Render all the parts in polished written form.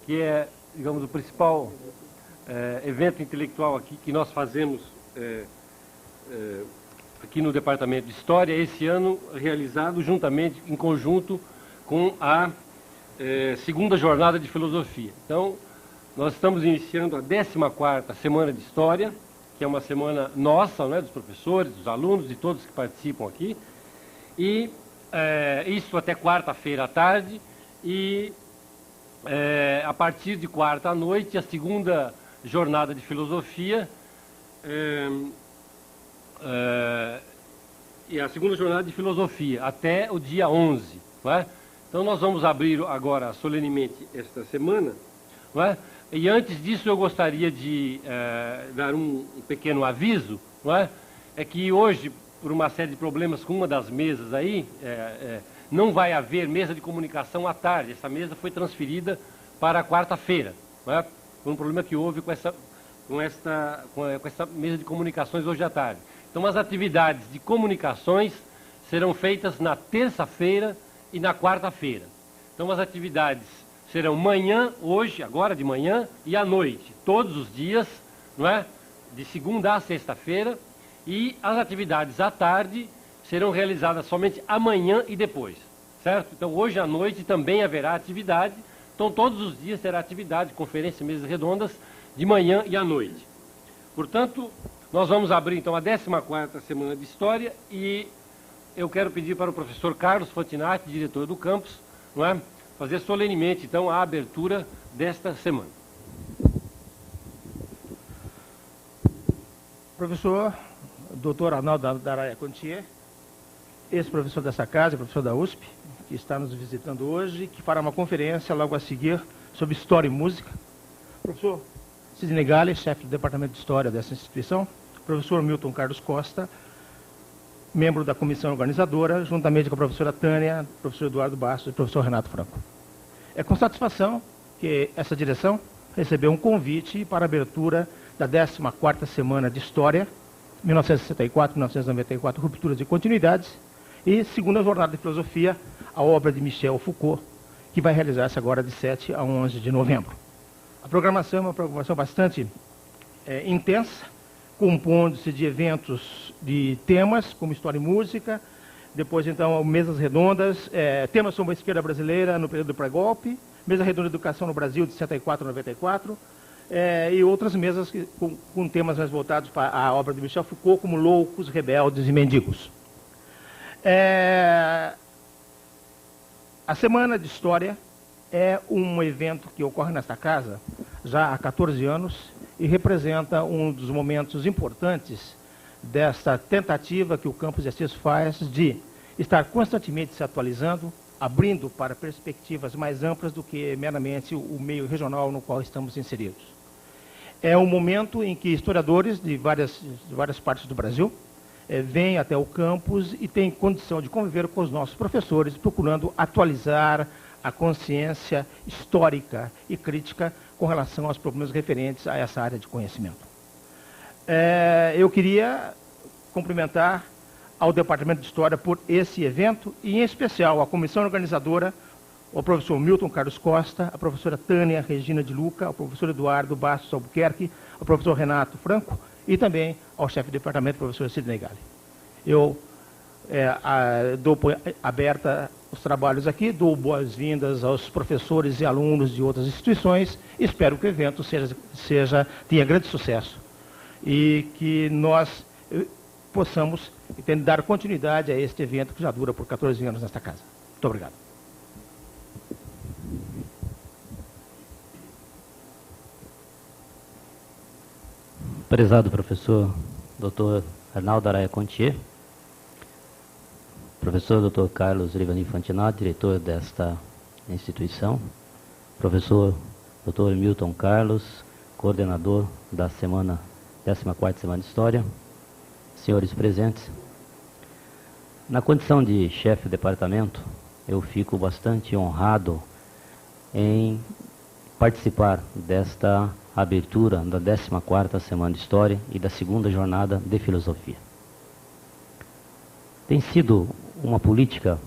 que é, digamos, o principal evento intelectual aqui que nós fazemos aqui no Departamento de História, esse ano realizado juntamente, em conjunto com a segunda jornada de Filosofia. Então, nós estamos iniciando a 14ª Semana de História, que é uma semana nossa, né, dos professores, dos alunos, de todos que participam aqui, e isso até quarta-feira à tarde, e a partir de quarta à noite, a segunda jornada de Filosofia, e a segunda jornada de Filosofia, até o dia 11, não é? Então nós vamos abrir agora solenemente esta semana, não é? E antes disso eu gostaria de dar um pequeno aviso, não é? É que hoje, por uma série de problemas com uma das mesas aí, não vai haver mesa de comunicação à tarde. Essa mesa foi transferida para a quarta-feira, não é? Por um problema que houve com essa mesa de comunicações hoje à tarde. Então as atividades de comunicações serão feitas na terça-feira e na quarta-feira. Então as atividades serão manhã, hoje, agora de manhã, e à noite, todos os dias, não é? De segunda a sexta-feira, e as atividades à tarde serão realizadas somente amanhã e depois, certo? Então hoje à noite também haverá atividade, então todos os dias terá atividade, conferência, mesas redondas, de manhã e à noite. Portanto, nós vamos abrir então a 14ª Semana de História, e eu quero pedir para o professor Carlos Fantinatti, diretor do campus, não é? Fazer solenemente, então, a abertura desta semana. Professor Dr. Arnaldo Daraia Contier, ex-professor dessa casa, professor da USP, que está nos visitando hoje, que fará uma conferência logo a seguir sobre História e Música. Professor Sidney Gale, chefe do Departamento de História dessa instituição. Professor Milton Carlos Costa, membro da comissão organizadora, juntamente com a professora Tânia, professor Eduardo Bastos e o professor Renato Franco. É com satisfação que essa direção recebeu um convite para a abertura da 14ª Semana de História, 1964-1994, Rupturas e Continuidades, e segunda jornada de Filosofia, a obra de Michel Foucault, que vai realizar-se agora de 7 a 11 de novembro. A programação é uma programação bastante intensa, compondo-se de eventos de temas, como História e Música, depois, então, mesas redondas, temas sobre a esquerda brasileira no período do pré-golpe, mesa redonda de educação no Brasil de 64 a 94, e outras mesas com temas mais voltados para a obra de Michel Foucault, como Loucos, Rebeldes e Mendigos. A Semana de História é um evento que ocorre nesta casa já há 14 anos, e representa um dos momentos importantes desta tentativa que o Campus de Assis faz de estar constantemente se atualizando, abrindo para perspectivas mais amplas do que meramente o meio regional no qual estamos inseridos. É um momento em que historiadores de várias partes do Brasil vêm até o campus e têm condição de conviver com os nossos professores, procurando atualizar a consciência histórica e crítica com relação aos problemas referentes a essa área de conhecimento. Eu queria cumprimentar ao Departamento de História por esse evento, e em especial a comissão organizadora, o professor Milton Carlos Costa, a professora Tânia Regina de Luca, o professor Eduardo Bastos Albuquerque, o professor Renato Franco, e também ao chefe de departamento, professor Sidney Gale. Eu dou aberta os trabalhos aqui, dou boas-vindas aos professores e alunos de outras instituições, espero que o evento tenha grande sucesso e que nós possamos dar continuidade a este evento que já dura por 14 anos nesta casa. Muito obrigado. Prezado professor Dr. Arnaldo Daraia Contier, professor Dr. Carlos Rivani Fantinatti, diretor desta instituição, professor Dr. Milton Carlos, coordenador da 14ª Semana de História, senhores presentes. Na condição de chefe de departamento, eu fico bastante honrado em participar desta abertura da 14ª Semana de História e da segunda jornada de Filosofia. Tem sido uma política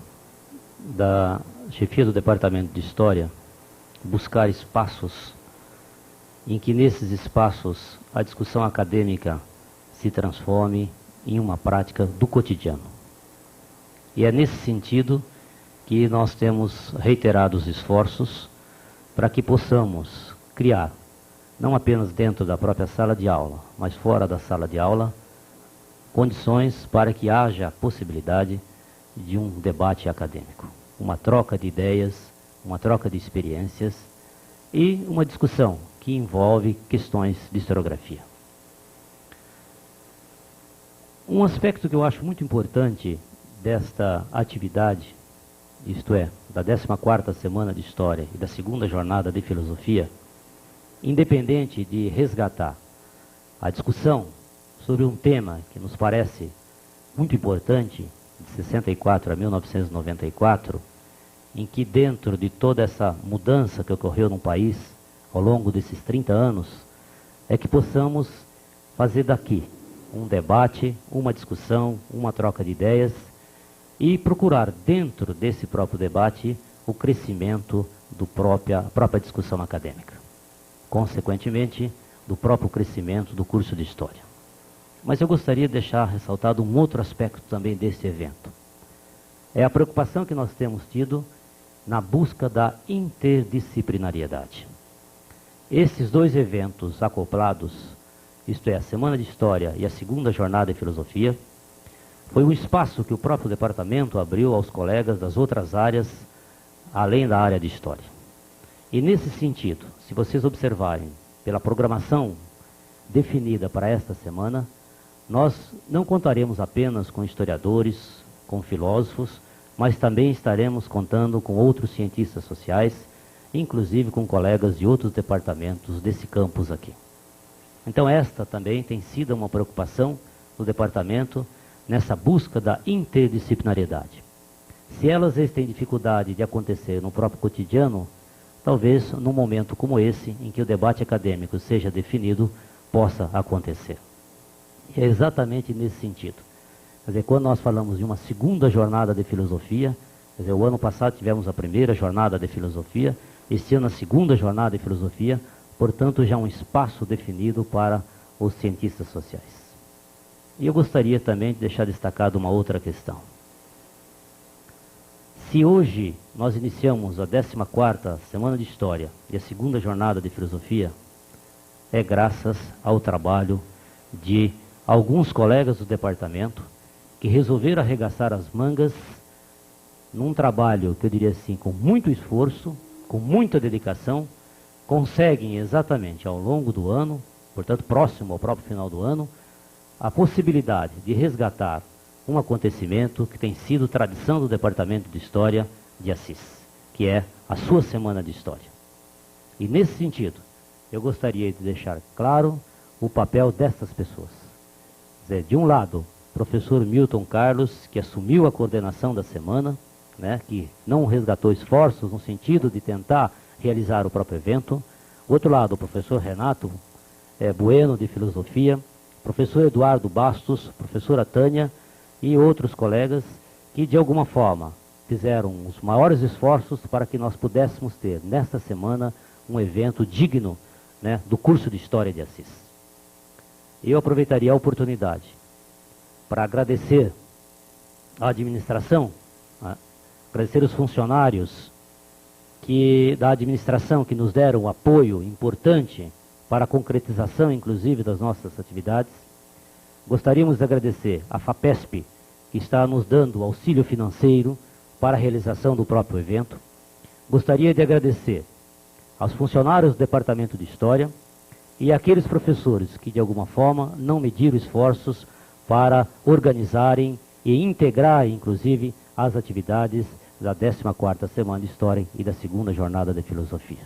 da chefia do Departamento de História buscar espaços em que nesses espaços a discussão acadêmica se transforme em uma prática do cotidiano. E é nesse sentido que nós temos reiterado os esforços para que possamos criar, não apenas dentro da própria sala de aula, mas fora da sala de aula, condições para que haja a possibilidade de um debate acadêmico, uma troca de ideias, uma troca de experiências e uma discussão que envolve questões de historiografia. Um aspecto que eu acho muito importante desta atividade, isto é, da 14ª Semana de História e da 2ª Jornada de Filosofia, independente de resgatar a discussão sobre um tema que nos parece muito importante, de 64 a 1994, em que dentro de toda essa mudança que ocorreu no país ao longo desses 30 anos, é que possamos fazer daqui um debate, uma discussão, uma troca de ideias e procurar dentro desse próprio debate o crescimento da própria discussão acadêmica. Consequentemente, do próprio crescimento do curso de História. Mas eu gostaria de deixar ressaltado um outro aspecto também deste evento. É a preocupação que nós temos tido na busca da interdisciplinariedade. Esses dois eventos acoplados, isto é, a Semana de História e a 2ª Jornada de Filosofia, foi um espaço que o próprio departamento abriu aos colegas das outras áreas, além da área de História. E nesse sentido, se vocês observarem pela programação definida para esta semana, nós não contaremos apenas com historiadores, com filósofos, mas também estaremos contando com outros cientistas sociais, inclusive com colegas de outros departamentos desse campus aqui. Então esta também tem sido uma preocupação do departamento nessa busca da interdisciplinariedade. Se elas têm dificuldade de acontecer no próprio cotidiano, talvez num momento como esse, em que o debate acadêmico seja definido, possa acontecer. E é exatamente nesse sentido. Quer dizer, quando nós falamos de uma 2ª Jornada de Filosofia, quer dizer, o ano passado tivemos a 1ª Jornada de Filosofia, este ano a 2ª Jornada de Filosofia, portanto já um espaço definido para os cientistas sociais. E eu gostaria também de deixar destacado uma outra questão. Se hoje nós iniciamos a 14ª Semana de História e a 2ª Jornada de Filosofia, é graças ao trabalho de alguns colegas do departamento que resolveram arregaçar as mangas num trabalho, que eu diria assim, com muito esforço, com muita dedicação, conseguem exatamente ao longo do ano, portanto próximo ao próprio final do ano, a possibilidade de resgatar um acontecimento que tem sido tradição do Departamento de História de Assis, que é a sua Semana de História. E nesse sentido, eu gostaria de deixar claro o papel dessas pessoas. Quer dizer, de um lado, o professor Milton Carlos, que assumiu a coordenação da semana, né, que não resgatou esforços no sentido de tentar realizar o próprio evento. Do outro lado, o professor Renato Bueno, de Filosofia, professor Eduardo Bastos, professora Tânia e outros colegas que, de alguma forma, fizeram os maiores esforços para que nós pudéssemos ter, nesta semana, um evento digno, né, do curso de História de Assis. Eu aproveitaria a oportunidade para agradecer à administração, agradecer os funcionários da administração que nos deram um apoio importante para a concretização, inclusive, das nossas atividades. Gostaríamos de agradecer à FAPESP, que está nos dando auxílio financeiro para a realização do próprio evento. Gostaria de agradecer aos funcionários do Departamento de História e àqueles professores que, de alguma forma, não mediram esforços para organizarem e integrar, inclusive, as atividades da 14ª Semana de História e da 2ª Jornada de Filosofia.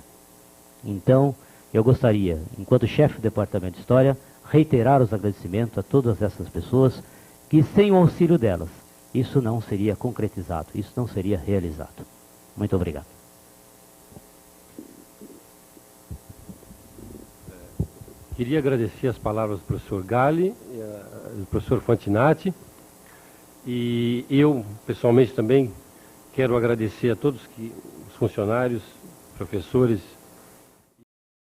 Então, eu gostaria, enquanto chefe do Departamento de História, reiterar os agradecimentos a todas essas pessoas que, sem o auxílio delas, isso não seria concretizado, isso não seria realizado. Muito obrigado. Queria agradecer as palavras do professor Galli, do professor Fantinatti, e eu, pessoalmente, também quero agradecer a todos os funcionários professores